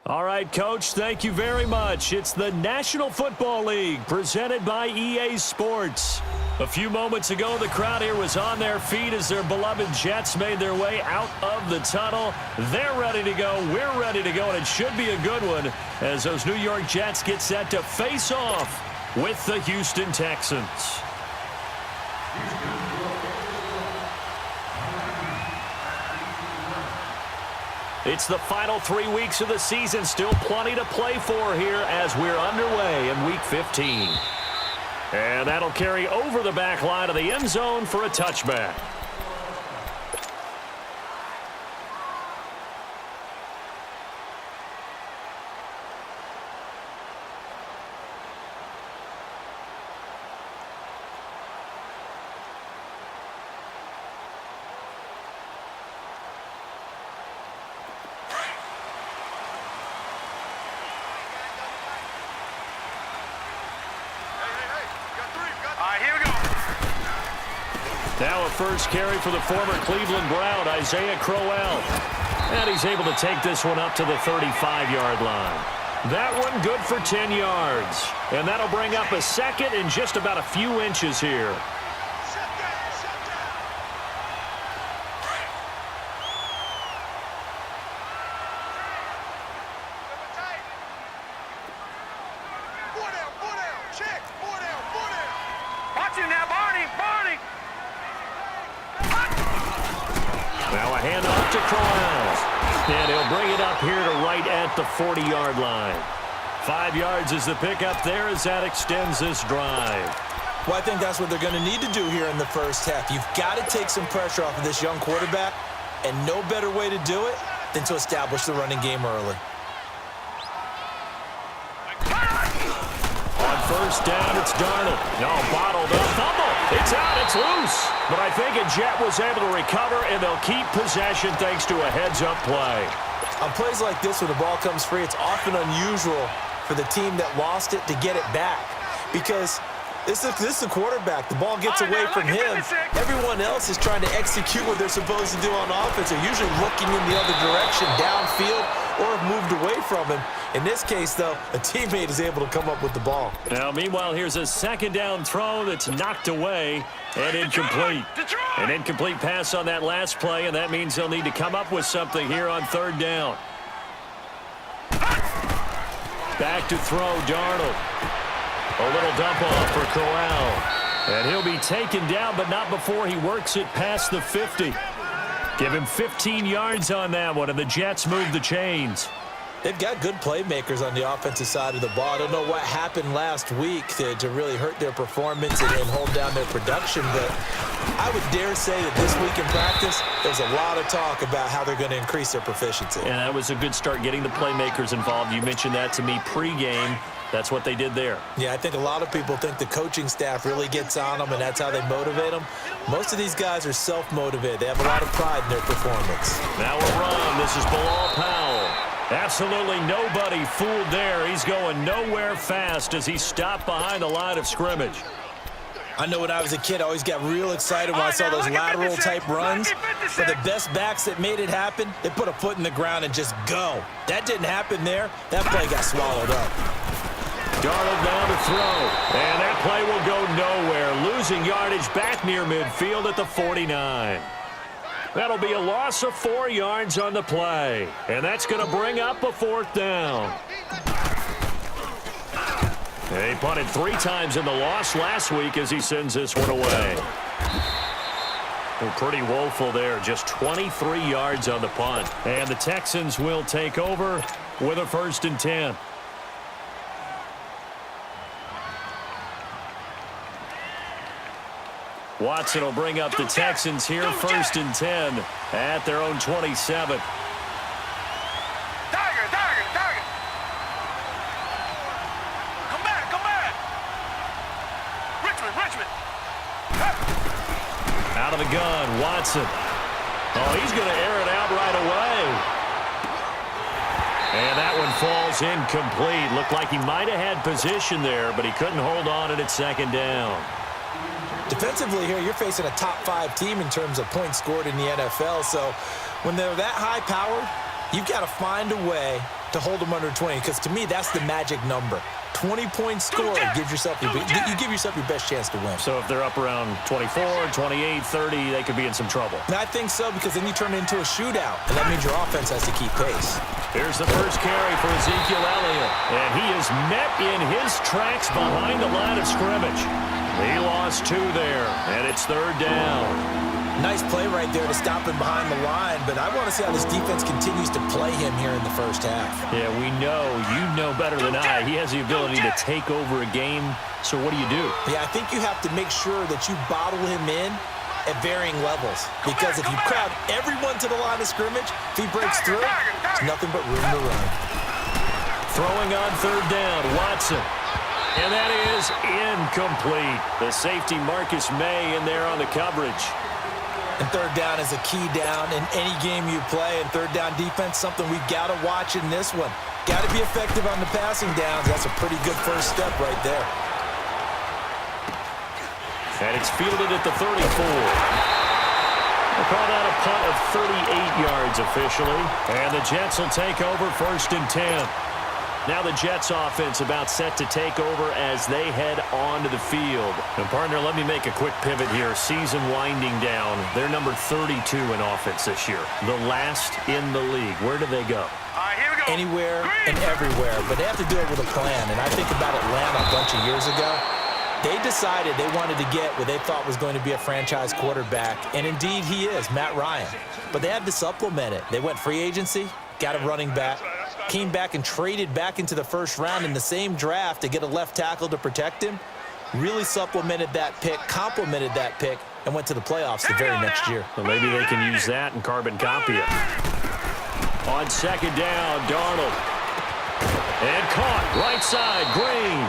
All right, Coach, thank you very much. It's the National Football League presented by EA Sports. A few moments ago, the crowd here was on their feet as their beloved Jets made their way out of the tunnel. They're ready to go. We're ready to go, and it should be a good one as those New York Jets get set to face off with the Houston Texans. It's the final 3 weeks of the season. Still plenty to play for here as we're underway in Week 15. And that'll carry over the back line of the end zone for a touchback. Now a first carry for the former Cleveland Brown, Isaiah Crowell. And he's able to take this one up to the 35-yard line. That one good for 10 yards. And that'll bring up a second in just about a few inches here. Now a handoff to Crowell. And he'll bring it up here to right at the 40-yard line. 5 yards is the pickup there as that extends this drive. Well, I think that's what they're going to need to do here in the first half. You've got to take some pressure off of this young quarterback, and no better way to do it than to establish the running game early. On first down, it's Darnold. No, bottled up. Fumble. It's out. It's loose. But I think a Jet was able to recover, and they'll keep possession thanks to a heads-up play. On plays like this where the ball comes free, it's often unusual for the team that lost it to get it back because this is the quarterback. The ball gets away from him. Everyone else is trying to execute what they're supposed to do on offense. They're usually looking in the other direction, downfield, or have moved away from him. In this case, though, a teammate is able to come up with the ball. Now, meanwhile, here's a second down throw that's knocked away and incomplete. An incomplete pass on that last play, and that means they'll need to come up with something here on third down. Back to throw, Darnold. A little dump off for Crowell. And he'll be taken down, but not before he works it past the 50. Give him 15 yards on that one, and the Jets move the chains. They've got good playmakers on the offensive side of the ball. I don't know what happened last week to really hurt their performance and hold down their production, but I would dare say that this week in practice, there's a lot of talk about how they're going to increase their proficiency. And that was a good start getting the playmakers involved. You mentioned that to me pregame. That's what they did there. Yeah, I think a lot of people think the coaching staff really gets on them, and that's how they motivate them. Most of these guys are self-motivated. They have a lot of pride in their performance. Now a run. This is Bilal Powell. Absolutely nobody fooled there. He's going nowhere fast as he stopped behind the line of scrimmage. I know when I was a kid, I always got real excited when I saw those lateral-type runs. But the best backs that made it happen, they put a foot in the ground and just go. That didn't happen there. That play got swallowed up. Darnold down to throw. And that play will go nowhere. Losing yardage back near midfield at the 49. That'll be a loss of 4 yards on the play. And that's going to bring up a fourth down. He punted 3 times in the loss last week as he sends this one away. Well, pretty woeful there. Just 23 yards on the punt. And the Texans will take over with a 1st and 10. Watson will bring up the Texans here, 1st and 10 at their own 27. Out of the gun, Watson. Oh, he's going to air it out right away. And that one falls incomplete. Looked like he might have had position there, but he couldn't hold on at 2nd down. Defensively here, you're facing a top 5 team in terms of points scored in the NFL. So when they're that high-powered, you've got to find a way to hold them under 20, because to me, that's the magic number. 20-point score gives yourself you give yourself your best chance to win. So if they're up around 24, 28, 30, they could be in some trouble. And I think so, because then you turn it into a shootout, and that means your offense has to keep pace. Here's the first carry for Ezekiel Elliott, and he is met in his tracks behind the line of scrimmage. He lost 2 there, and it's 3rd down. Nice play right there to stop him behind the line, but I want to see how this defense continues to play him here in the first half. Yeah, we know. You know better than I. He has the ability to take over a game, so what do you do? Yeah, I think you have to make sure that you bottle him in at varying levels, because if you crowd everyone to the line of scrimmage, if he breaks through, there's nothing but room to run. Throwing on 3rd down, Watson. And that is incomplete. The safety Marcus May in there on the coverage. And 3rd down is a key down in any game you play. And 3rd down defense, something we've got to watch in this one. Got to be effective on the passing downs. That's a pretty good first step right there. And it's fielded at the 34. We'll call that a punt of 38 yards officially. And the Jets will take over 1st and 10. Now the Jets offense about set to take over as they head onto the field. And partner, let me make a quick pivot here. Season winding down. They're number 32 in offense this year. The last in the league. Where do they go? Here we go. Anywhere and everywhere. But they have to do it with a plan. And I think about Atlanta a bunch of years ago. They decided they wanted to get what they thought was going to be a franchise quarterback. And indeed he is, Matt Ryan. But they had to supplement it. They went free agency, got a running back, came back and traded back into the 1st round in the same draft to get a left tackle to protect him, really supplemented that pick, complemented that pick, and went to the playoffs the very next year. Well, maybe they can use that and carbon copy it. On 2nd down, Darnold. And caught, right side, Green.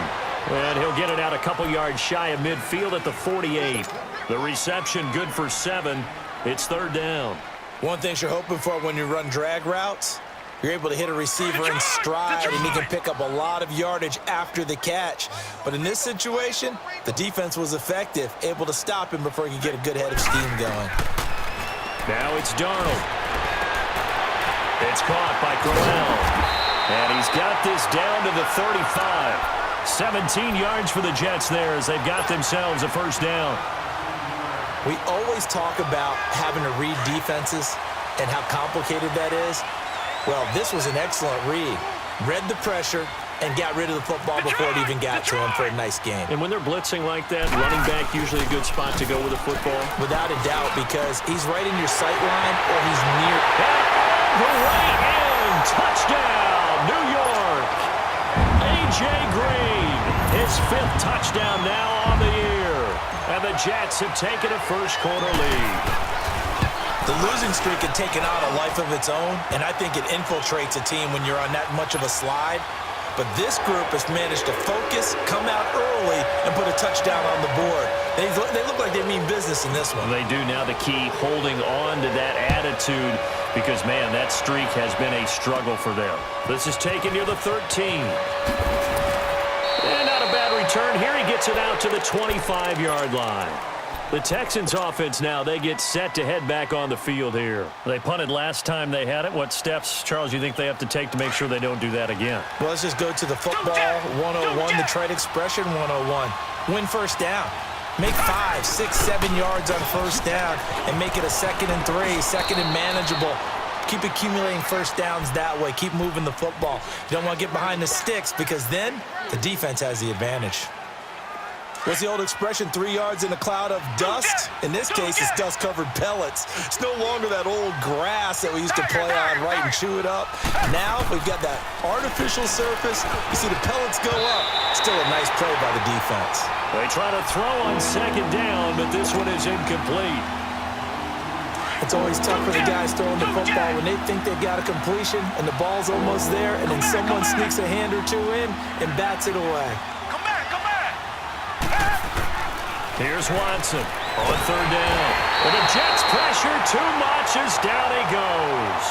And he'll get it out a couple yards shy of midfield at the 48. The reception good for 7. It's 3rd down. One thing you're hoping for when you run drag routes, you're able to hit a receiver in stride, and he can pick up a lot of yardage after the catch. But in this situation, the defense was effective, able to stop him before he could get a good head of steam going. Now it's Darnold. It's caught by Crowell. And he's got this down to the 35. 17 yards for the Jets there as they've got themselves a 1st down. We always talk about having to read defenses and how complicated that is. Well, this was an excellent read. Read the pressure and got rid of the football before it even got to him for a nice game. And when they're blitzing like that, running back usually a good spot to go with the football? Without a doubt, because he's right in your sight line or he's near. The way in, touchdown, New York. A.J. Green, his 5th touchdown now on the year. And the Jets have taken a first-quarter lead. The losing streak had taken on a life of its own, and I think it infiltrates a team when you're on that much of a slide. But this group has managed to focus, come out early, and put a touchdown on the board. They look like they mean business in this one. They do. Now the key, holding on to that attitude, because, man, that streak has been a struggle for them. This is taken near the 13. And not a bad return. Here he gets it out to the 25-yard line. The Texans offense now, they get set to head back on the field here. They punted last time they had it. What steps, Charles, you think they have to take to make sure they don't do that again? Well, let's just go to the football 101, the trade expression 101. Win 1st down. Make 5, 6, 7 yards on 1st down and make it a 2nd and 3, 2nd and manageable. Keep accumulating 1st downs that way. Keep moving the football. You don't want to get behind the sticks because then the defense has the advantage. What's the old expression, 3 yards in a cloud of dust? In this case, it's dust-covered pellets. It's no longer that old grass that we used to play on, right, and chew it up. Now we've got that artificial surface. You see the pellets go up. Still a nice play by the defense. They try to throw on 2nd down, but this one is incomplete. It's always tough for the guys throwing the football when they think they got a completion and the ball's almost there, and then someone sneaks a hand or two in and bats it away. Here's Watson on 3rd down. And the Jets pressure too much as down he goes.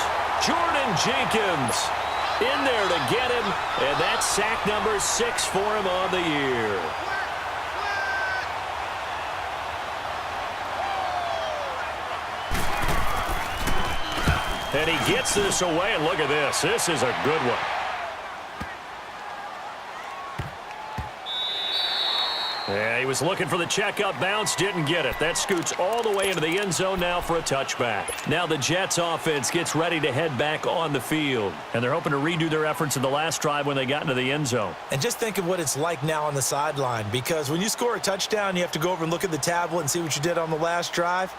Jordan Jenkins in there to get him, and that's sack number 6 for him on the year. And he gets this away, and look at this. This is a good one. Yeah, he was looking for the checkup bounce, didn't get it. That scoots all the way into the end zone now for a touchback. Now the Jets offense gets ready to head back on the field. And they're hoping to redo their efforts in the last drive when they got into the end zone. And just think of what it's like now on the sideline, because when you score a touchdown, you have to go over and look at the tablet and see what you did on the last drive.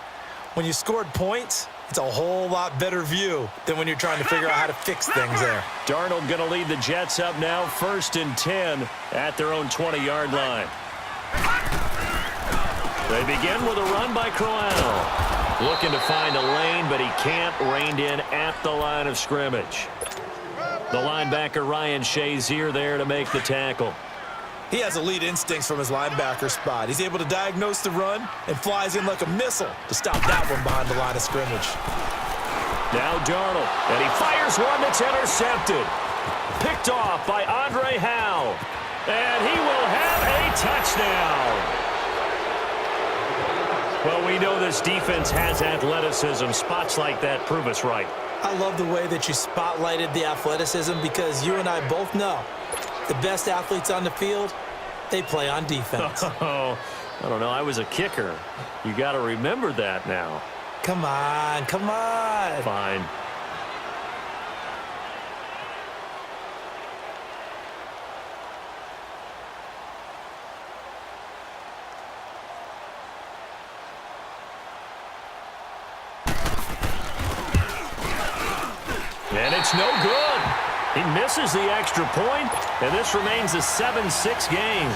When you scored points, it's a whole lot better view than when you're trying to figure out how to fix things there. Darnold going to lead the Jets up now, 1st and 10 at their own 20-yard line. They begin with a run by Crowell. Looking to find a lane, but he can't. Reined in at the line of scrimmage. The linebacker Ryan Shazier there to make the tackle. He has elite instincts from his linebacker spot. He's able to diagnose the run and flies in like a missile to stop that one behind the line of scrimmage. Now Darnold, and he fires one that's intercepted. Picked off by Andre Howe. And he will have a touchdown. Well, we know this defense has athleticism. Spots like that prove us right. I love the way that you spotlighted the athleticism, because you and I both know the best athletes on the field, they play on defense. Oh, I don't know. I was a kicker. You got to remember that now. Come on, come on. Fine. And it's no good. He misses the extra point, and this remains a 7-6 game.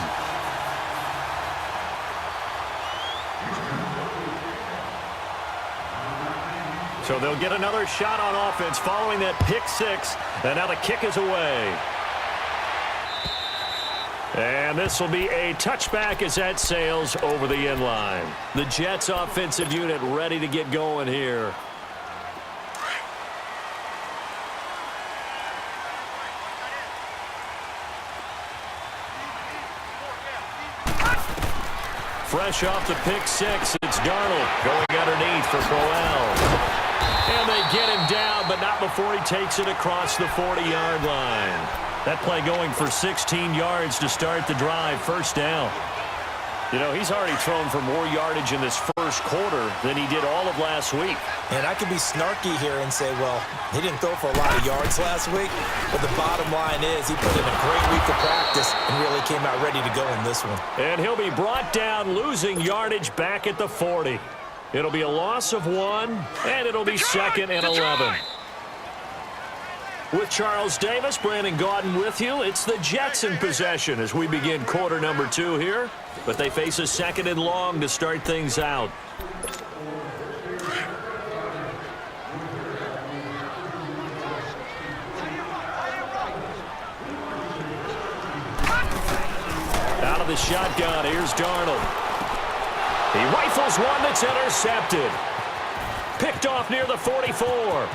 So they'll get another shot on offense following that pick six, and now the kick is away. And this will be a touchback as that sails over the end line. The Jets offensive unit ready to get going here. Fresh off the pick six, it's Darnold going underneath for Crowell. And they get him down, but not before he takes it across the 40-yard line. That play going for 16 yards to start the drive, 1st down. You know, he's already thrown for more yardage in this first quarter than he did all of last week. And I could be snarky here and say, well, he didn't throw for a lot of yards last week, but the bottom line is he put in a great week of practice and really came out ready to go in this one. And he'll be brought down, losing yardage back at the 40. It'll be a loss of 1, and it'll be 2nd and 11. With Charles Davis, Brandon Gaudin with you. It's the Jets in possession as we begin quarter number 2 here. But they face a 2nd and long to start things out. Out of the shotgun, here's Darnold. He rifles one that's intercepted. Picked off near the 44.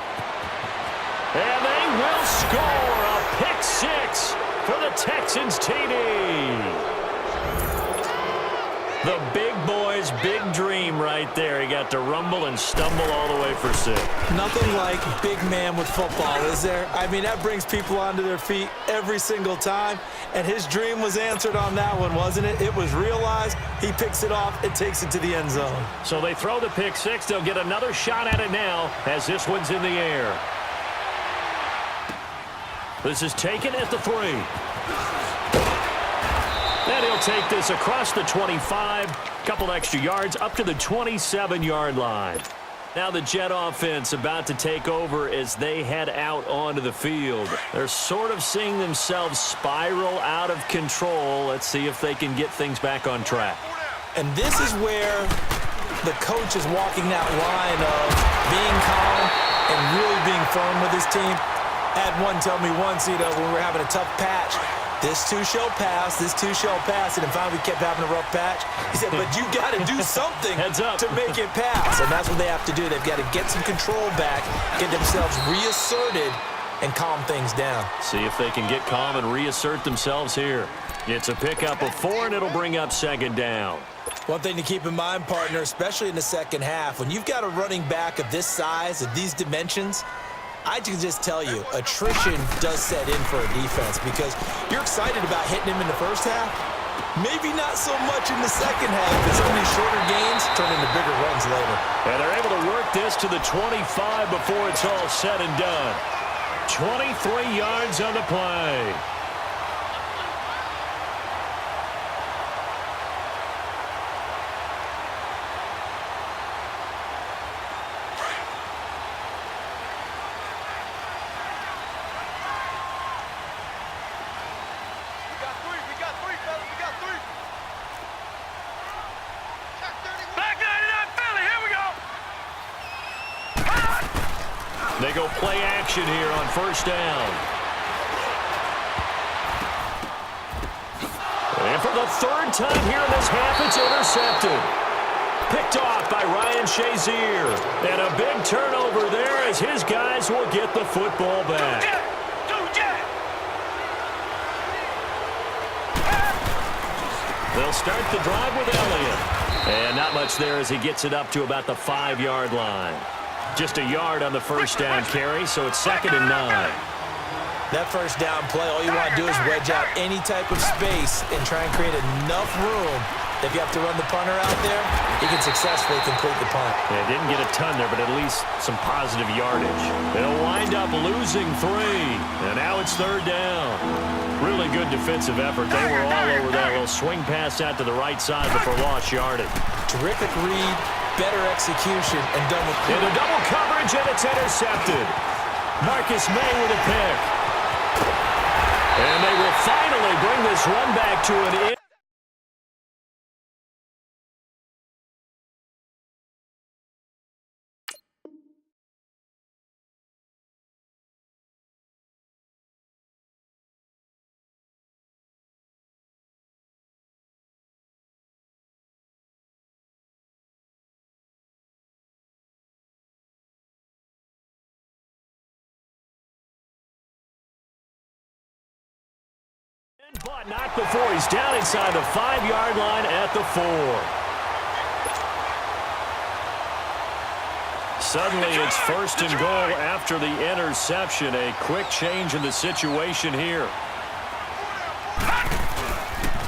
And they will score a pick six for the Texans TD. The big boy's big dream right there. He got to rumble and stumble all the way for 6. Nothing like big man with football, is there? I mean, that brings people onto their feet every single time. And his dream was answered on that one, wasn't it? It was realized. He picks it off and takes it to the end zone. So they throw the pick six. They'll get another shot at it now as this one's in the air. This is taken at the 3. And he'll take this across the 25, couple extra yards up to the 27-yard line. Now the Jet offense about to take over as they head out onto the field. They're sort of seeing themselves spiral out of control. Let's see if they can get things back on track. And this is where the coach is walking that line of being calm and really being firm with his team. Had one tell me once, when we were having a tough patch, this too shall pass, this too shall pass, and then finally we kept having a rough patch. He said, but you got to do something to make it pass, and that's what they have to do. They've got to get some control back, get themselves reasserted, and calm things down. See if they can get calm and reassert themselves here. It's a pickup of 4, and it'll bring up 2nd down. One thing to keep in mind, partner, especially in the second half, when you've got a running back of this size, of these dimensions, I can just tell you, attrition does set in for a defense because you're excited about hitting him in the first half, Maybe not so much in the second half, but some of these shorter gains turn into bigger runs later. And they're able to work this to the 25 before it's all said and done. 23 yards on the play. They go play action here on first down. And for the third time here in this half, it's intercepted. Picked off by Ryan Shazier. And a big turnover there as his guys will get the football back. They'll start the drive with Elliott. And not much there as he gets it up to about the 5-yard line. Just a yard on the first down carry, so it's 2nd and 9. That first down play, all you want to do is wedge out any type of space and try and create enough room. If you have to run the punter out there, you can successfully complete the punt. Yeah, didn't get a ton there, but at least some positive yardage. They'll wind up losing 3, and now it's 3rd down. Really good defensive effort. They were all over that little swing pass out to the right side before lost yardage. Terrific read, better execution, and done with into double coverage, and it's intercepted. Marcus May with a pick. And they will finally bring this one back to an end. But not before he's down inside the 5-yard line at the 4. Suddenly it's 1st and goal after the interception. A quick change in the situation here.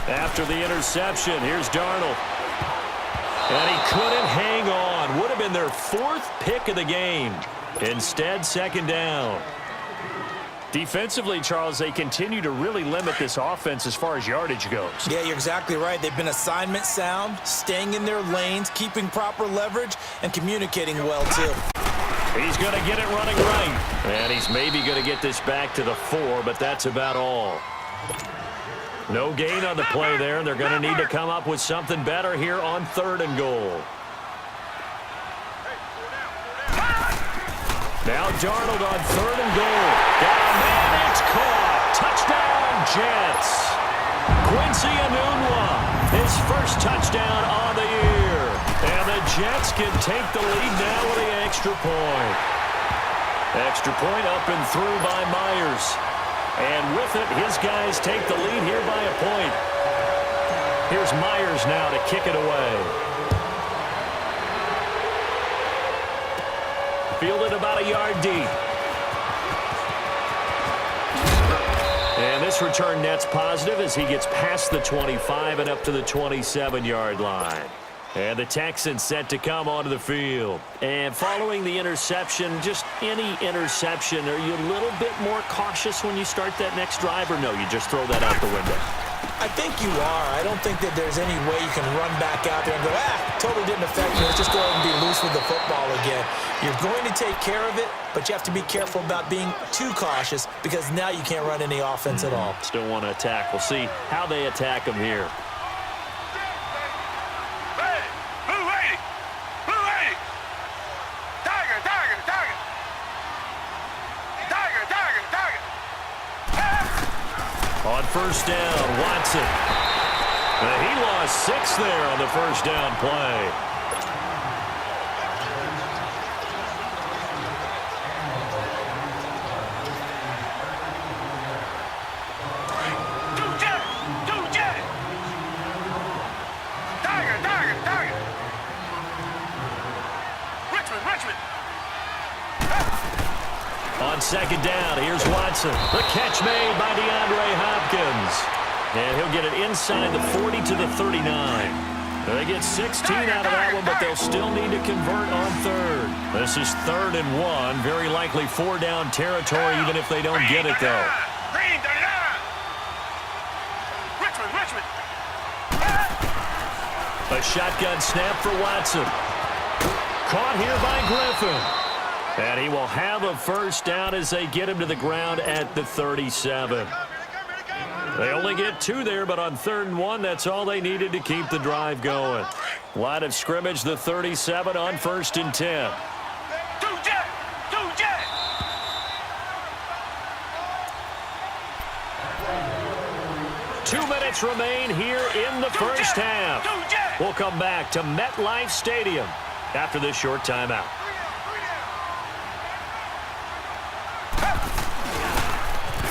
After the interception, here's Darnold. And he couldn't hang on. Would have been their 4th pick of the game. Instead, 2nd down. Defensively, Charles, they continue to really limit this offense as far as yardage goes. Yeah, you're exactly right. They've been assignment sound, staying in their lanes, keeping proper leverage, and communicating well, too. He's going to get it running right. And he's maybe going to get this back to the 4, but that's about all. No gain on the play there, and they're going to need to come up with something better here on 3rd and goal. Now Darnold on 3rd and goal. Got a man, it's caught. Touchdown, Jets. Quincy Enunwa, his first touchdown on the year. And the Jets can take the lead now with the extra point. Extra point up and through by Myers. And with it, his guys take the lead here by a point. Here's Myers now to kick it away. Fielded about a yard deep. And this return net's positive as he gets past the 25 and up to the 27-yard line. And the Texans set to come onto the field. And following the interception, just any interception, are you a little bit more cautious when you start that next drive, or no, you just throw that out the window? I think you are. I don't think that there's any way you can run back out there and go, totally didn't affect me. Let's just go ahead and be loose with the football again. You're going to take care of it, but you have to be careful about being too cautious because now you can't run any offense at all. Still want to attack. We'll see how they attack him here. On first down, Watson. And he lost 6 there on the first down play. On second down, here's Watson. The catch made by DeAndre Hopkins. And he'll get it inside the 40 to the 39. They get 16 out of that one, but they'll still need to convert on third. This is 3rd and 1. Very likely 4-down territory, even if they don't get it, though. A shotgun snap for Watson. Caught here by Griffin. And he will have a first down as they get him to the ground at the 37. They only get 2 there, but on 3rd and 1, that's all they needed to keep the drive going. Line of scrimmage, the 37 on 1st and 10. 2 minutes remain here in the first half. We'll come back to MetLife Stadium after this short timeout.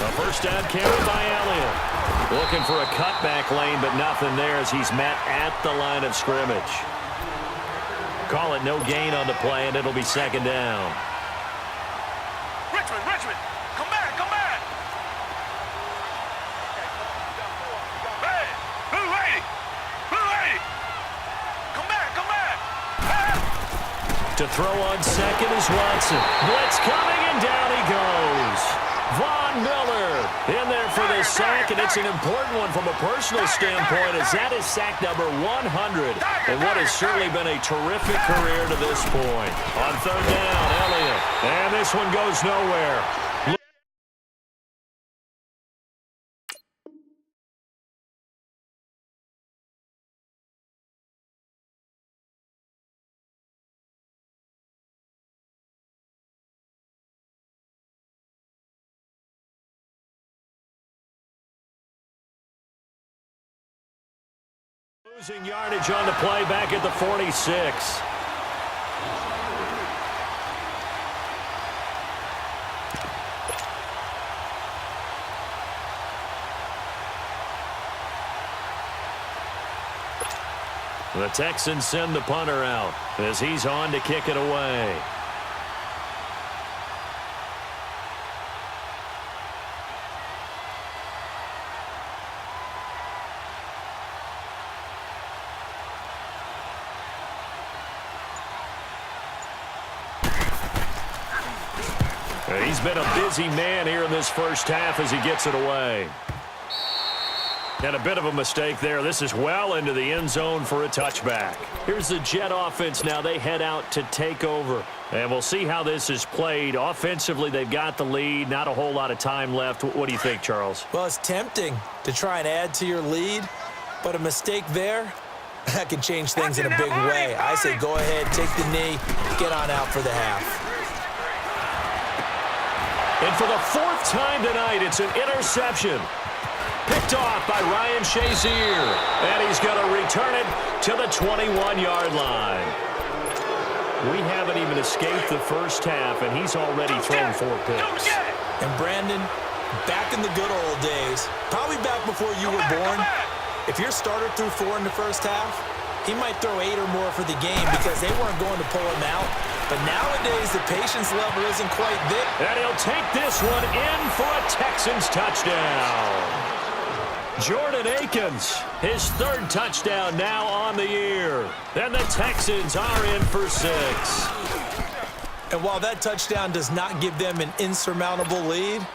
A first down carry by Elliott. Looking for a cutback lane, but nothing there as he's met at the line of scrimmage. Call it no gain on the play, and it'll be 2nd down. Richmond, come back. Hey, blue lady, come back. To throw on second is Watson. Blitz coming, and down he goes. Von Miller in there for the sack, and it's an important one from a personal standpoint as that is sack number 100 in what has certainly been a terrific career to this point. On 3rd down, Elliott, and this one goes nowhere. Losing yardage on the play back at the 46. The Texans send the punter out as he's on to kick it away. He's been a busy man here in this first half as he gets it away. And a bit of a mistake there. This is well into the end zone for a touchback. Here's the Jet offense now. They head out to take over. And we'll see how this is played. Offensively, they've got the lead. Not a whole lot of time left. What do you think, Charles? Well, it's tempting to try and add to your lead, but a mistake there, that can change things in a big way. I say go ahead, take the knee, get on out for the half. And for the 4th time tonight, it's an interception. Picked off by Ryan Shazier. And he's going to return it to the 21-yard line. We haven't even escaped the first half, and he's already thrown 4 picks. And Brandon, back in the good old days, probably back before you were born, if your starter threw 4 in the first half, he might throw 8 or more for the game because they weren't going to pull him out. But nowadays, the patience level isn't quite there. And he'll take this one in for a Texans touchdown. Jordan Akins, his 3rd touchdown now on the year. And the Texans are in for 6. And while that touchdown does not give them an insurmountable lead,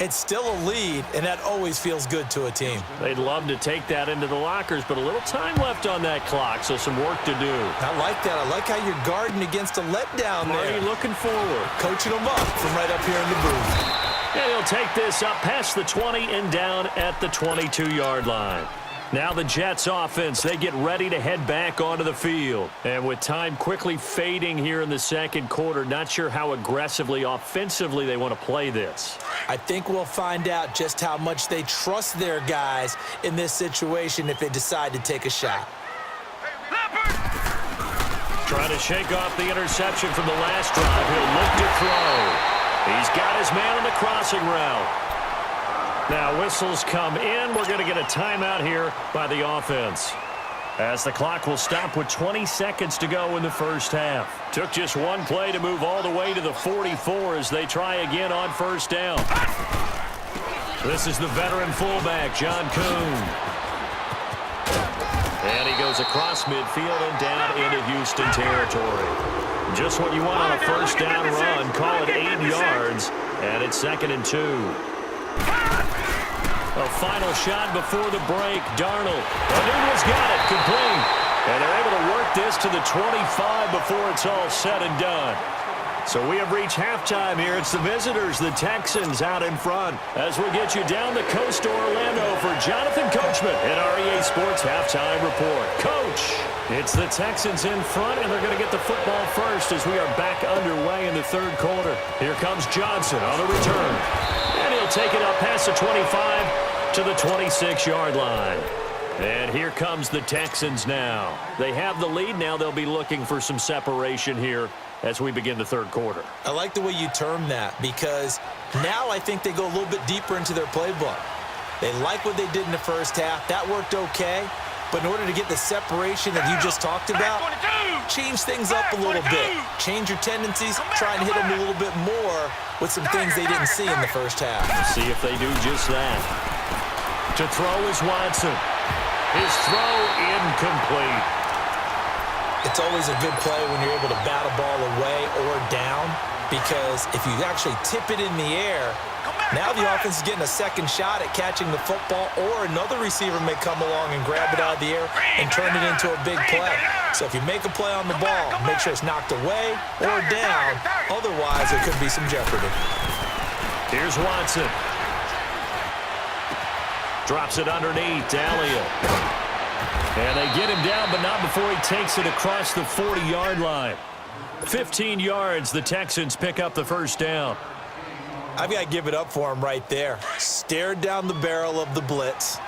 it's still a lead, and that always feels good to a team. They'd love to take that into the lockers, but a little time left on that clock, so some work to do. I like that. I like how you're guarding against a letdown there. Marty looking forward. Coaching them up from right up here in the booth. And he'll take this up past the 20 and down at the 22-yard line. Now the Jets offense, they get ready to head back onto the field. And with time quickly fading here in the 2nd quarter, not sure how aggressively, offensively they want to play this. I think we'll find out just how much they trust their guys in this situation if they decide to take a shot. Trying to shake off the interception from the last drive. He'll look to throw. He's got his man on the crossing route. Now whistles come in. We're going to get a timeout here by the offense, as the clock will stop with 20 seconds to go in the first half. Took just one play to move all the way to the 44 as they try again on 1st down. This is the veteran fullback, John Kuhn. And he goes across midfield and down into Houston territory. Just what you want on a first down run. Call it 8 yards, and it's 2nd and 2. A final shot before the break. Darnold. Anuno's got it. Complete. And they're able to work this to the 25 before it's all said and done. So we have reached halftime here. It's the visitors, the Texans, out in front. As we get you down the coast to Orlando for Jonathan Coachman at our EA Sports Halftime Report. Coach, it's the Texans in front, and they're going to get the football first as we are back underway in the 3rd quarter. Here comes Johnson on the return. And he'll take it up past the 25 to the 26-yard line. And here comes the Texans now. They have the lead. Now they'll be looking for some separation here as we begin the 3rd quarter. I like the way you term that, because now I think they go a little bit deeper into their playbook. They like what they did in the first half. That worked okay. But in order to get the separation that you just talked about, change things up a little bit. Change your tendencies. Try and hit them a little bit more with some things they didn't see in the first half. Let's see if they do just that. To throw is Watson. His throw incomplete. It's always a good play when you're able to bat a ball away or down, because if you actually tip it in the air, now the offense is getting a second shot at catching the football, or another receiver may come along and grab it out of the air and turn it into a big play. So if you make a play on the ball, make sure it's knocked away or down. Otherwise, there could be some jeopardy. Here's Watson. Drops it underneath. Elliott. And they get him down, but not before he takes it across the 40-yard line. 15 yards, the Texans pick up the first down. I've got to give it up for him right there. Stared down the barrel of the blitz,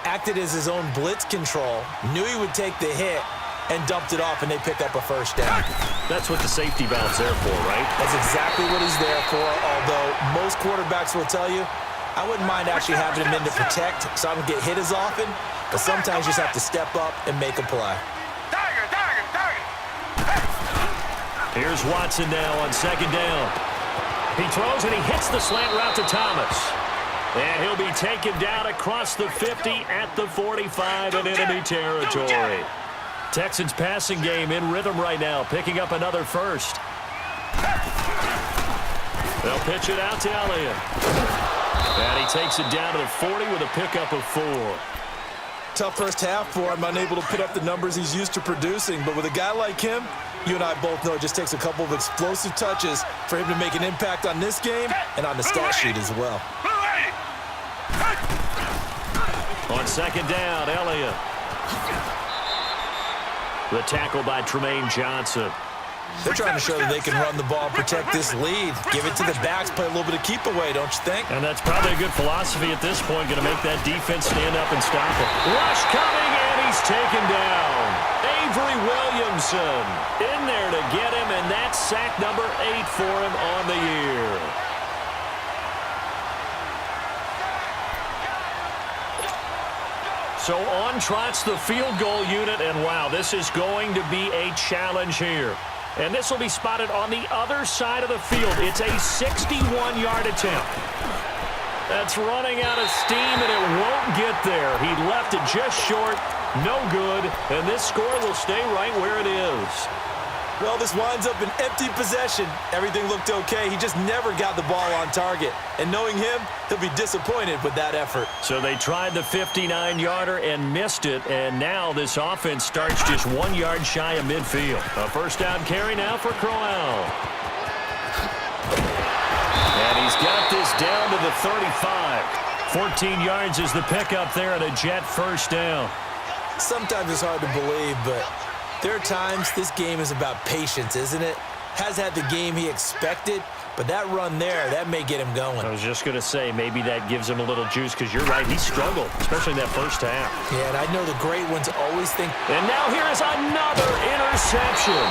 acted as his own blitz control, knew he would take the hit, and dumped it off, and they picked up a first down. That's what the safety valve's there for, right? That's exactly what he's there for, although most quarterbacks will tell you, I wouldn't mind actually having him in to protect so I don't get hit as often, but sometimes you just have to step up and make a play. Here's Watson now on 2nd down. He throws and he hits the slant route to Thomas. And he'll be taken down across the 50 at the 45 in enemy territory. Texans passing game in rhythm right now, picking up another first. They'll pitch it out to Elliott. And he takes it down to the 40 with a pickup of 4. Tough first half for him, unable to put up the numbers he's used to producing. But with a guy like him, you and I both know it just takes a couple of explosive touches for him to make an impact on this game and on the stat sheet as well. On 2nd down, Elliott. The tackle by Tremaine Johnson. They're trying to show that they can run the ball, protect this lead, give it to the backs, play a little bit of keep away, don't you think? And that's probably a good philosophy at this point, going to make that defense stand up and stop it. Rush coming, and he's taken down. Avery Williamson in there to get him, and that's sack number 8 for him on the year. So on trots the field goal unit, and wow, this is going to be a challenge here. And this will be spotted on the other side of the field. It's a 61-yard attempt. That's running out of steam, and it won't get there. He left it just short, no good, and this score will stay right where it is. Well, this winds up an empty possession. Everything looked okay. He just never got the ball on target. And knowing him, he'll be disappointed with that effort. So they tried the 59-yarder and missed it, and now this offense starts just 1 yard shy of midfield. A first down carry now for Crowell. And he's got this down to the 35. 14 yards is the pickup there at a Jet first down. Sometimes it's hard to believe, but there are times this game is about patience, isn't it? Has had the game he expected, but that run there, that may get him going. I was just going to say, maybe that gives him a little juice, because you're right, he struggled, especially in that first half. Yeah, and I know the great ones always think. And now here is another interception.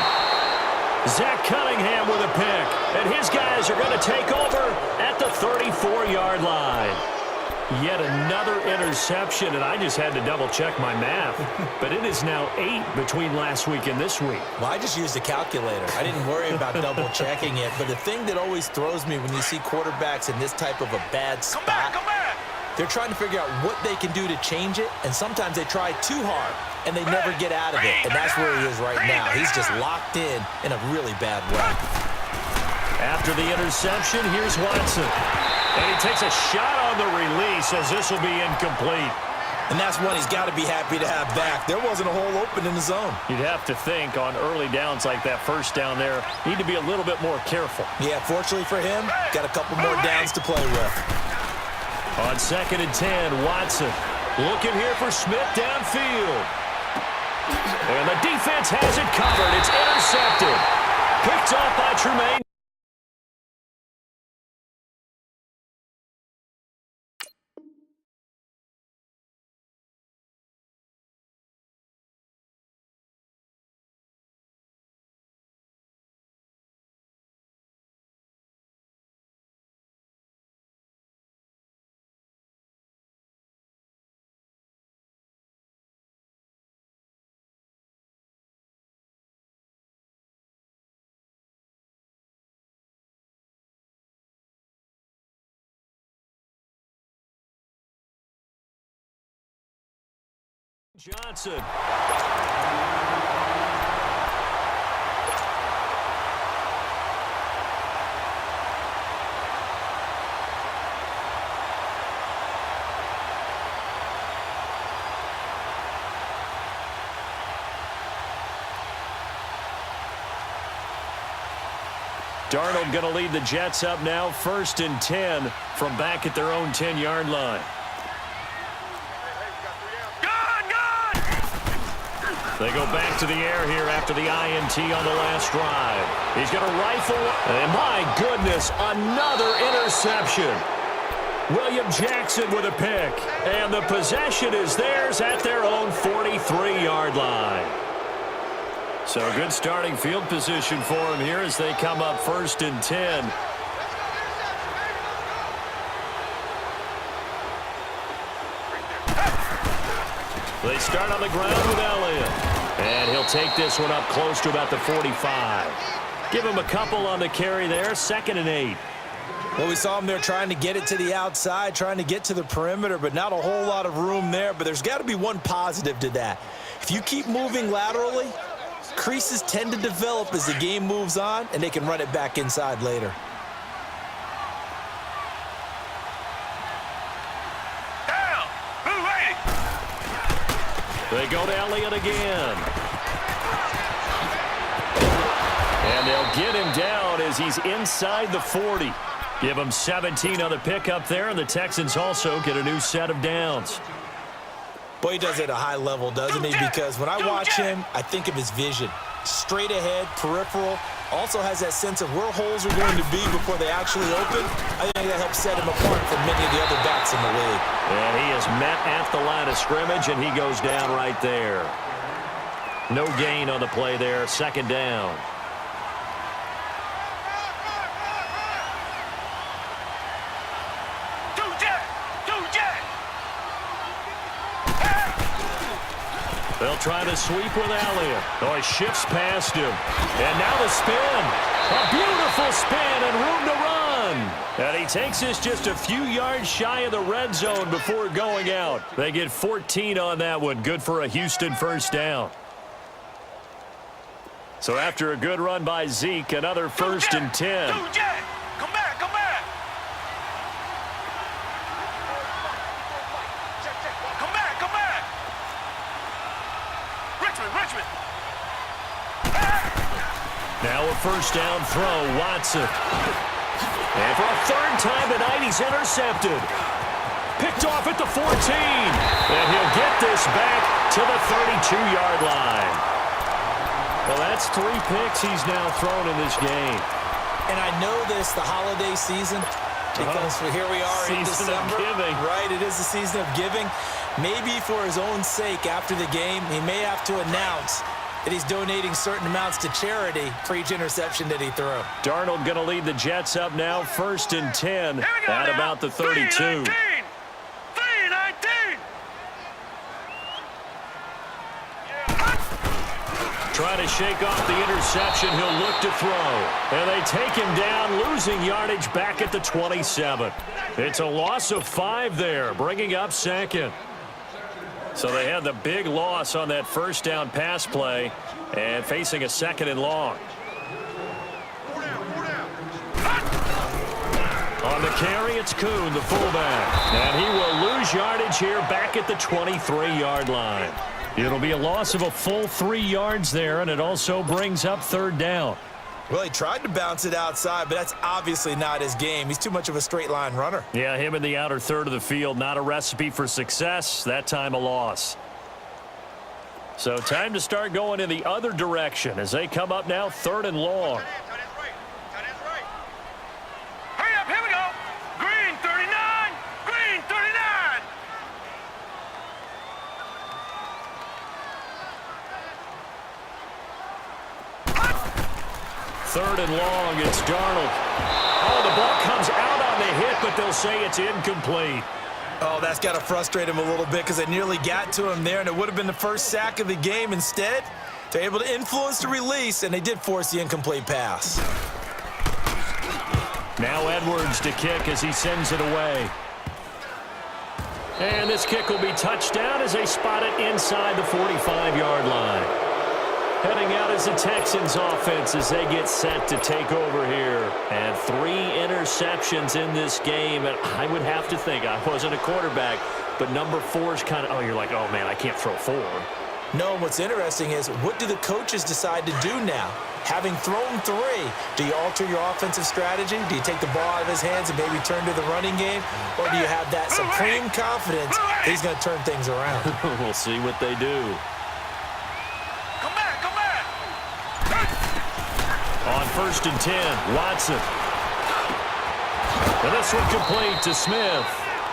Zach Cunningham with a pick, and his guys are going to take over at the 34-yard line. Yet another interception, and I just had to double-check my math. But it is now 8 between last week and this week. Well, I just used a calculator. I didn't worry about double-checking it. But the thing that always throws me when you see quarterbacks in this type of a bad spot They're trying to figure out what they can do to change it, and sometimes they try too hard, and they never get out of it, and that's where he is right now. He's just locked in a really bad way. After the interception, here's Watson. And he takes a shot on the release as this will be incomplete. And that's one he's got to be happy to have back. There wasn't a hole open in the zone. You'd have to think on early downs like that first down there, need to be a little bit more careful. Yeah, fortunately for him, got a couple more downs to play with. On 2nd and 10, Watson looking here for Smith downfield. And the defense has it covered. It's intercepted. Picked off by Tremaine. Johnson. Darnold going to lead the Jets up now, 1st and 10 from back at their own 10-yard line. They go back to the air here after the INT on the last drive. He's going to rifle, and my goodness, another interception. William Jackson with a pick, and the possession is theirs at their own 43-yard line. So good starting field position for him here as they come up 1st and 10. They start on the ground with Elliott. And he'll take this one up close to about the 45. Give him a couple on the carry there, 2nd and 8. Well, we saw him there trying to get it to the outside, trying to get to the perimeter, but not a whole lot of room there. But there's got to be one positive to that. If you keep moving laterally, creases tend to develop as the game moves on, and they can run it back inside later. They go to Elliott again. And they'll get him down as he's inside the 40. Give him 17 on the pickup there, and the Texans also get a new set of downs. Boy, he does it at a high level, doesn't he? Because when I watch him, I think of his vision. Straight ahead, peripheral. Also has that sense of where holes are going to be before they actually open. I think that helps set him apart from many of the other backs in the league. And he is met at the line of scrimmage, and he goes down right there. No gain on the play there, 2nd down. They'll try to sweep with Elliott. Oh, he shifts past him. And now the spin. A beautiful spin and room to run. And he takes this just a few yards shy of the red zone before going out. They get 14 on that one. Good for a Houston 1st down. So after a good run by Zeke, another 1st and 10. Come back, come back. Come back, come back. Richmond. Now a 1st down throw, Watson. And for a 3rd time tonight, he's intercepted. Picked off at the 14. And he'll get this back to the 32-yard line. Well, that's 3 picks he's now thrown in this game. And I know this, the holiday season, because here we are in December. Giving. Right, it is the season of giving. Maybe for his own sake after the game, he may have to announce that he's donating certain amounts to charity for each interception that he threw. Darnold going to lead the Jets up now, 1st and 10 at about the 32. 3-19. Trying to shake off the interception. He'll look to throw. And they take him down, losing yardage back at the 27. It's a loss of 5 there, bringing up second. So they had the big loss on that first down pass play and facing a second and long. On the carry, it's Kuhn, the fullback. And he will lose yardage here back at the 23-yard line. It'll be a loss of a full 3 yards there, and it also brings up third down. Well, he tried to bounce it outside, but that's obviously not his game. He's too much of a straight-line runner. Yeah, him in the outer third of the field, not a recipe for success. That time a loss. So time to start going in the other direction as they come up now third and long. Hurry up, here we go. Green 39, green 39. Third and long, it's Darnold. Oh, the ball comes out on the hit, but they'll say it's incomplete. Oh, that's got to frustrate him a little bit because it nearly got to him there, and it would have been the first sack of the game. Instead, they're able to influence the release, and they did force the incomplete pass. Now Edwards to kick as he sends it away. And this kick will be touchdown as they spot it inside the 45-yard line. Heading out is the Texans offense as they get set to take over here. And 3 interceptions in this game. And I would have to think, I wasn't a quarterback, but number 4 is kind of, oh, you're like, oh, man, I can't throw 4. No, what's interesting is what do the coaches decide to do now? Having thrown 3, do you alter your offensive strategy? Do you take the ball out of his hands and maybe turn to the running game? Or do you have that supreme confidence that he's going to turn things around? We'll see what they do. Come back, come back. On first and 10, Watson. And this one complete to Smith.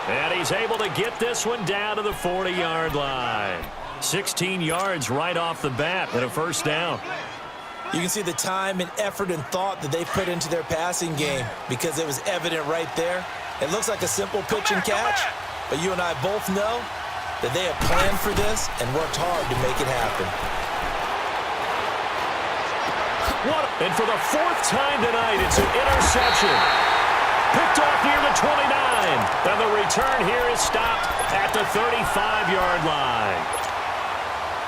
And he's able to get this one down to the 40-yard line. 16 yards right off the bat and a first down. You can see the time and effort and thought that they put into their passing game because it was evident right there. It looks like a simple pitch and catch, but you and I both know that they have planned for this and worked hard to make it happen. And for the 4th time tonight, it's an interception. Picked off near the 29. And the return here is stopped at the 35-yard line.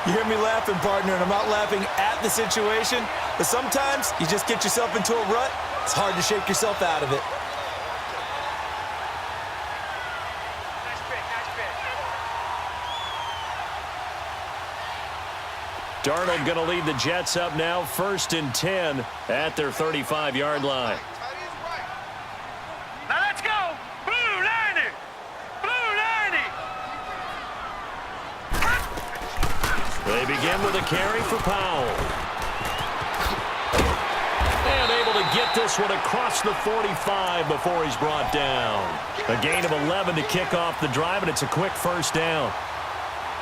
You hear me laughing, partner, and I'm not laughing at the situation, but sometimes you just get yourself into a rut. It's hard to shake yourself out of it. Darnold going to lead the Jets up now, first and 10 at their 35-yard line. Now let's go. Blue 90. Blue 90. They begin with a carry for Powell. And able to get this one across the 45 before he's brought down. A gain of 11 to kick off the drive, and it's a quick first down.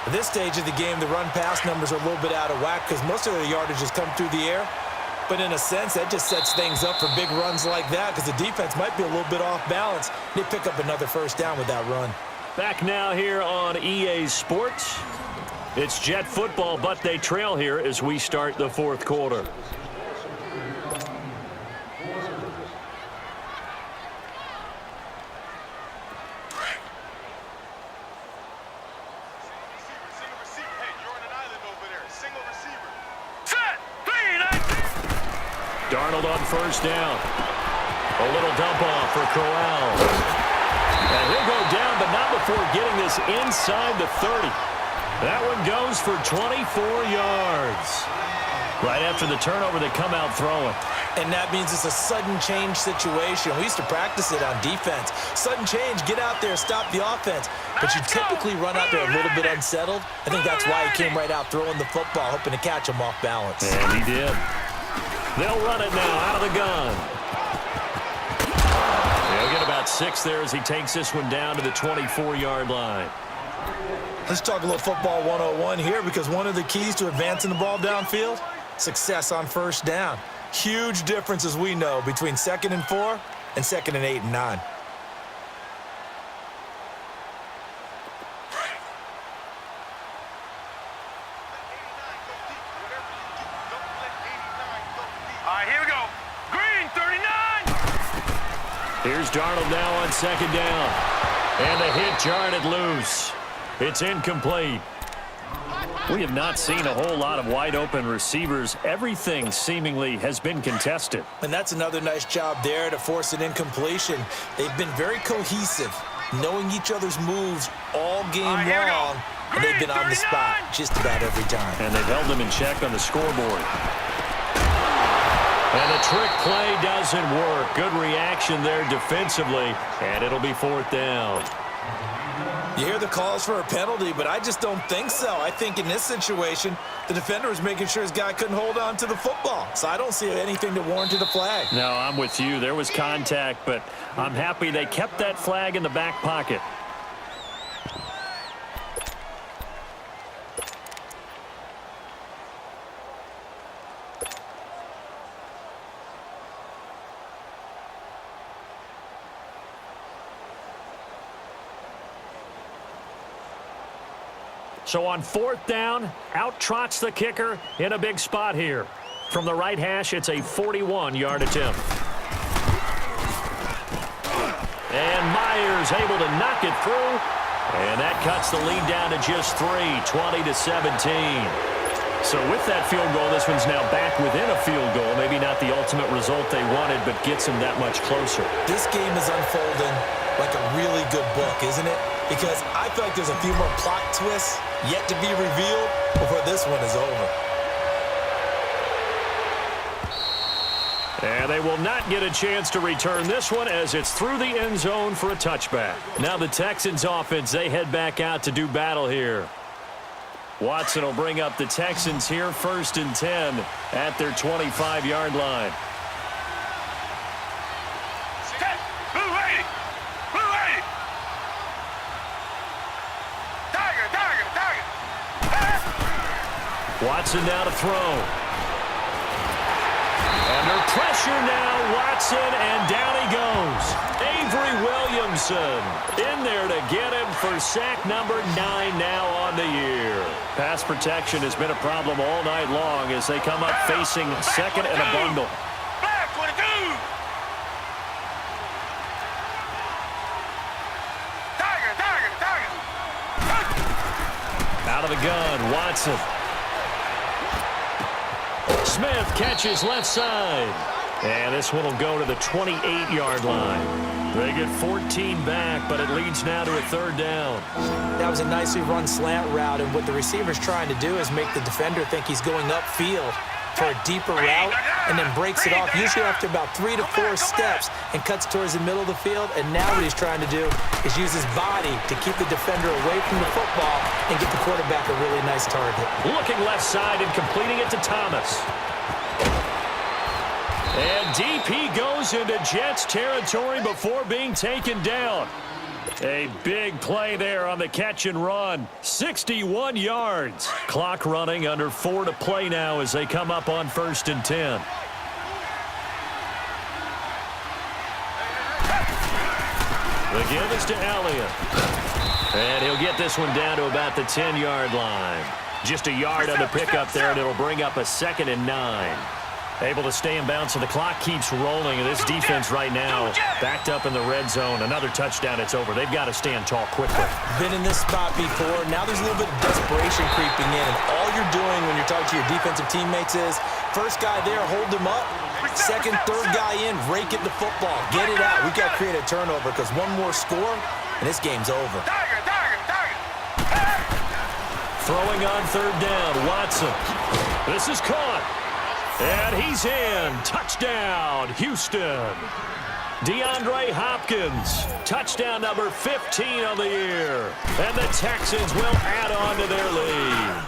At this stage of the game, the run-pass numbers are a little bit out of whack because most of their yardage has come through the air. But in a sense, that just sets things up for big runs like that because the defense might be a little bit off balance. They pick up another first down with that run. Back now here on EA Sports. It's Jet football, but they trail here as we start the 4th quarter. Darnold on first down. A little dump off for Corral. And he'll go down, but not before getting this inside the 30. That one goes for 24 yards. Right after the turnover, they come out throwing. And that means it's a sudden change situation. We used to practice it on defense. Sudden change, get out there, stop the offense. But you typically run out there a little bit unsettled. I think that's why he came right out throwing the football, hoping to catch him off balance. And he did. They'll run it now out of the gun. They'll get about 6 there as he takes this one down to the 24-yard line. Let's talk a little football 101 here because one of the keys to advancing the ball downfield, success on first down. Huge difference, as we know, between 2nd and 4 and 2nd and 8 and 9. Here's Darnold now on second down. And the hit jarred it loose. It's incomplete. We have not seen a whole lot of wide-open receivers. Everything seemingly has been contested. And that's another nice job there to force an incompletion. They've been very cohesive, knowing each other's moves all game long, and they've been on the spot just about every time. And they've held them in check on the scoreboard. And the trick play doesn't work. Good reaction there defensively, and it'll be fourth down. You hear the calls for a penalty, but I just don't think so. I think in this situation, the defender was making sure his guy couldn't hold on to the football. So I don't see anything that warranted a flag. No, I'm with you. There was contact, but I'm happy they kept that flag in the back pocket. So on fourth down, out trots the kicker in a big spot here. From the right hash, it's a 41-yard attempt. And Myers able to knock it through. And that cuts the lead down to just 3, 20-17. So with that field goal, this one's now back within a field goal. Maybe not the ultimate result they wanted, but gets them that much closer. This game is unfolding like a really good book, isn't it? Because I feel like there's a few more plot twists yet to be revealed before this one is over. And they will not get a chance to return this one as it's through the end zone for a touchback. Now the Texans offense, they head back out to do battle here. Watson will bring up the Texans here, 1st and 10 at their 25-yard line. Watson now to throw. Under pressure now, Watson, and down he goes. Avery Williamson in there to get him for sack number 9 now on the year. Pass protection has been a problem all night long as they come up facing second and a bundle. Out of the gun, Watson. Smith catches left side. And this one will go to the 28-yard line. They get 14 back, but it leads now to a 3rd down. That was a nicely run slant route, and what the receiver's trying to do is make the defender think he's going upfield for a deeper route and then breaks it off, usually after about 3 to 4 steps, and cuts towards the middle of the field. And now what he's trying to do is use his body to keep the defender away from the football and get the quarterback a really nice target. Looking left side and completing it to Thomas. And DP goes into Jets territory before being taken down. A big play there on the catch and run. 61 yards. Clock running, under 4 to play now as they come up on 1st and 10. The give is to Elliott. And he'll get this one down to about the 10-yard line. Just a yard on the pickup there, and it'll bring up a 2nd and 9. Able to stay in bounds, so the clock keeps rolling. And this defense right now backed up in the red zone. Another touchdown, it's over. They've got to stand tall quickly. Been in this spot before. Now there's a little bit of desperation creeping in. And all you're doing when you're talking to your defensive teammates is, first guy there, hold him up. Second, third guy in, rake at the football. Get it out. We've got to create a turnover because one more score, and this game's over. Throwing on 3rd down, Watson. This is caught. And he's in. Touchdown, Houston. DeAndre Hopkins, touchdown number 15 on the year. And the Texans will add on to their lead.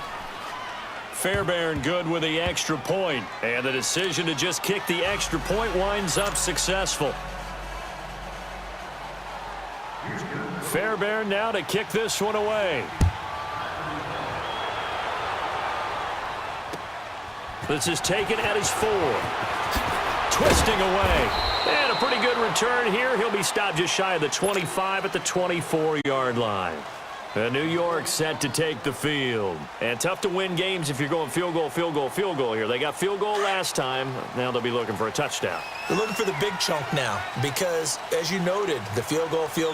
Fairbairn good with the extra point. And the decision to just kick the extra point winds up successful. Fairbairn now to kick this one away. This is taken at his 4. Twisting away. And a pretty good return here. He'll be stopped just shy of the 25 at the 24-yard line. New York set to take the field. And tough to win games if you're going field goal, field goal, field goal here. They got field goal last time. Now they'll be looking for a touchdown. They're looking for the big chunk now because, as you noted, the field goal is a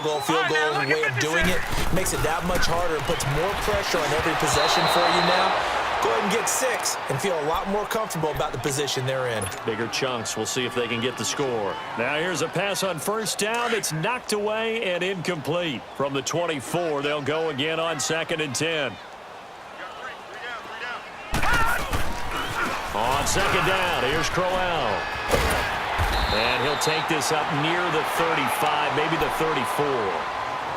way of doing it. Makes it that much harder and puts more pressure on every possession for you now. Go ahead and get 6 and feel a lot more comfortable about the position they're in. Bigger chunks. We'll see if they can get the score. Now here's a pass on first down. It's knocked away and incomplete. From the 24, they'll go again on 2nd and 10. On 2nd down, here's Crowell. And he'll take this up near the 35, maybe the 34.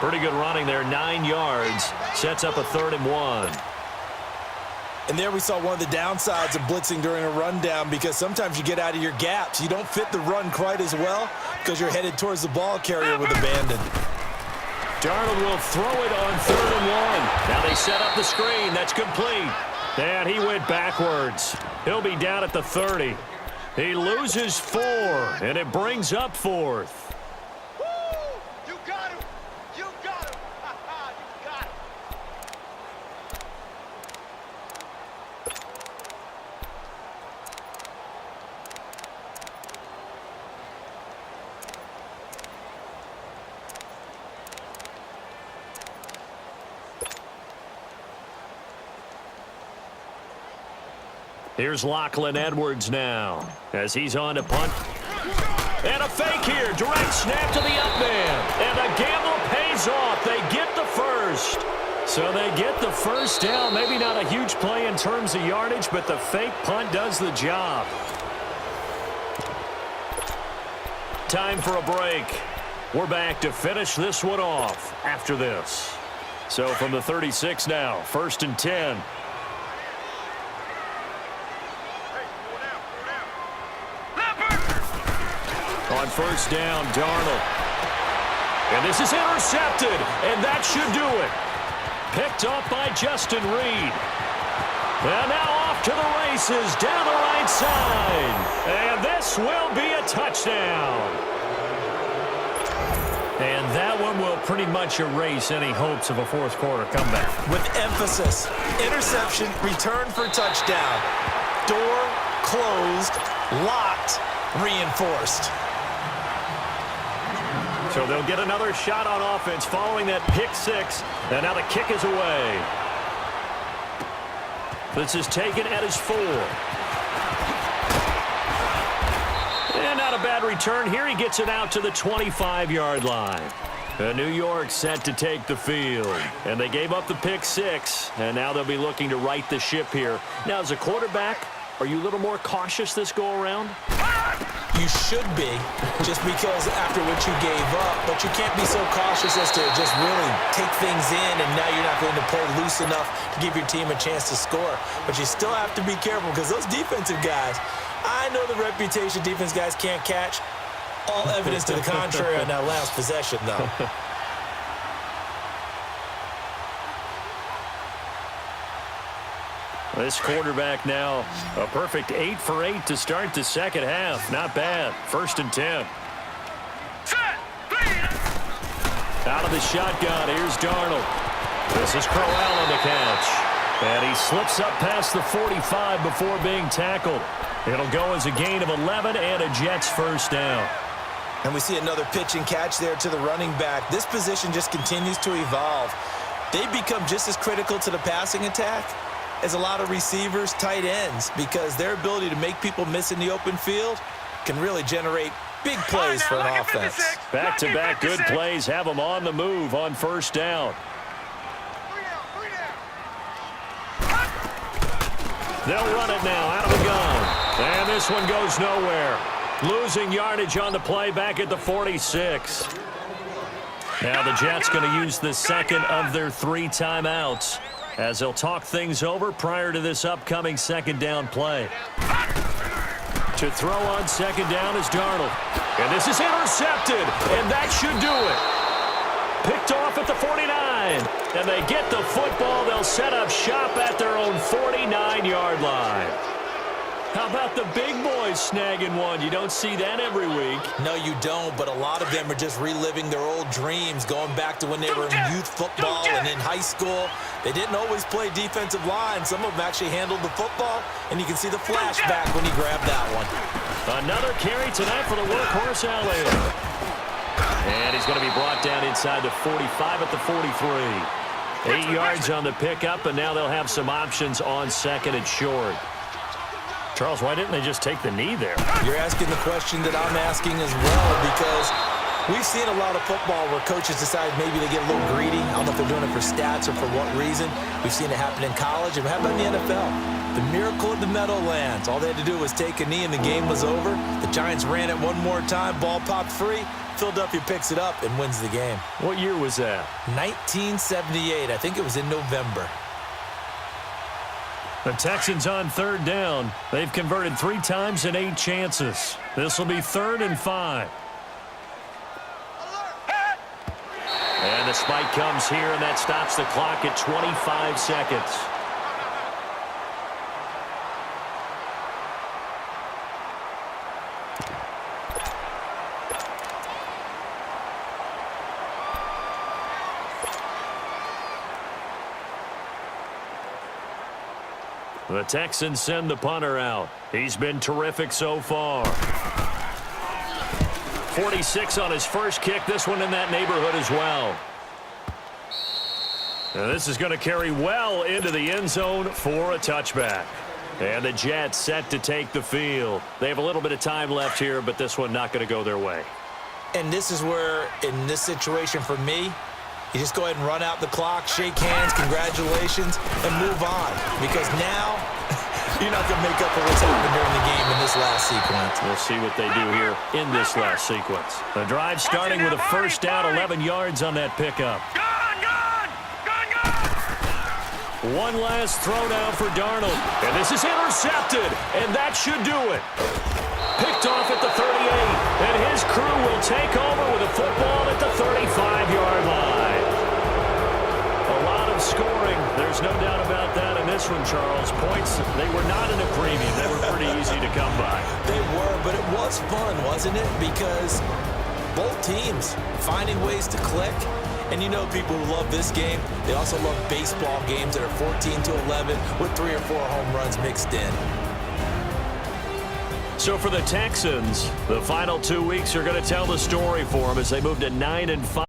Pretty good running there, 9 yards. Sets up a 3rd and 1. And there we saw one of the downsides of blitzing during a rundown because sometimes you get out of your gaps. You don't fit the run quite as well because you're headed towards the ball carrier with abandon. Darnold will throw it on 3rd and 1. Now they set up the screen. That's complete. And he went backwards. He'll be down at the 30. He loses 4, and it brings up 4th. You got him. You got him. You got him. Here's Lachlan Edwards now as he's on to punt. And a fake here. Direct snap to the up man. And the gamble pays off. They get the first. So they get the first down. Maybe not a huge play in terms of yardage, but the fake punt does the job. Time for a break. We're back to finish this one off after this. So from the 36 now, 1st and 10. On 1st down, Darnold. And this is intercepted, and that should do it. Picked off by Justin Reed. And now off to the races down the right side. And this will be a touchdown. And that one will pretty much erase any hopes of a 4th quarter comeback. With emphasis, interception, return for touchdown. Door closed, locked, reinforced. So they'll get another shot on offense following that pick 6. And now the kick is away. This is taken at his 4. And not a bad return here. He gets it out to the 25-yard line. New York set to take the field. And they gave up the pick 6. And now they'll be looking to right the ship here. Now, as a quarterback, are you a little more cautious this go-around? You should be, just because after what you gave up, but you can't be so cautious as to just really take things in, and now you're not going to play loose enough to give your team a chance to score. But you still have to be careful because those defensive guys, I know the reputation defense guys can't catch. All evidence to the contrary on that last possession, though. This quarterback now, a perfect 8 for 8 to start the second half. Not bad. 1st and 10. Out of the shotgun, here's Darnold. This is Crowell on the catch. And he slips up past the 45 before being tackled. It'll go as a gain of 11 and a Jets 1st down. And we see another pitch and catch there to the running back. This position just continues to evolve. They become just as critical to the passing attack as a lot of receivers, tight ends, because their ability to make people miss in the open field can really generate big plays for an offense. Back-to-back good plays have them on the move on 1st down. They'll run it now out of the gun. And this one goes nowhere. Losing yardage on the play back at the 46. Now the Jets going to use the second of their 3 timeouts as they'll talk things over prior to this upcoming 2nd down play. To throw on 2nd down is Darnold. And this is intercepted, and that should do it. Picked off at the 49, and they get the football. They'll set up shop at their own 49-yard line. How about the big boys snagging one? You don't see that every week. No, you don't, but a lot of them are just reliving their old dreams, going back to when they were in youth football and in high school. They didn't always play defensive line. Some of them actually handled the football, and you can see the flashback when he grabbed that one. Another carry tonight for the workhorse Elliott. And he's going to be brought down inside the 45 at the 43. 8 yards on the pickup, and now they'll have some options on second and short. Charles, why didn't they just take the knee there? You're asking the question that I'm asking as well, because we've seen a lot of football where coaches decide maybe they get a little greedy. I don't know if they're doing it for stats or for what reason. We've seen it happen in college, and how about in the NFL? The miracle of the Meadowlands. All they had to do was take a knee, and the game was over. The Giants ran it one more time. Ball popped free. Philadelphia picks it up and wins the game. What year was that? 1978. I think it was in November. The Texans on third down. They've converted 3 times in 8 chances. This will be 3rd and 5. And the spike comes here, and that stops the clock at 25 seconds. The Texans send the punter out. He's been terrific so far. 46 on his first kick. This one in that neighborhood as well. Now this is going to carry well into the end zone for a touchback. And the Jets set to take the field. They have a little bit of time left here, but this one not going to go their way. And this is where, in this situation for me, you just go ahead and run out the clock, shake hands, congratulations, and move on. Because now, you're not going to make up for what's happened during the game in this last sequence. We'll see what they do here in this last sequence. The drive starting with a first down, 11 yards on that pickup. One last throw down for Darnold. And this is intercepted, and that should do it. Picked off at the 38, and his crew will take over with a football at the 35-yard line. A lot of scoring. There's no doubt about that in this one, Charles. Points, they were not in a premium. They were pretty easy to come by. They were, but it was fun, wasn't it? Because both teams finding ways to click. And you know people who love this game, they also love baseball games that are 14-11 with 3 or 4 home runs mixed in. So for the Texans, the final 2 weeks are going to tell the story for them as they move to 9-5.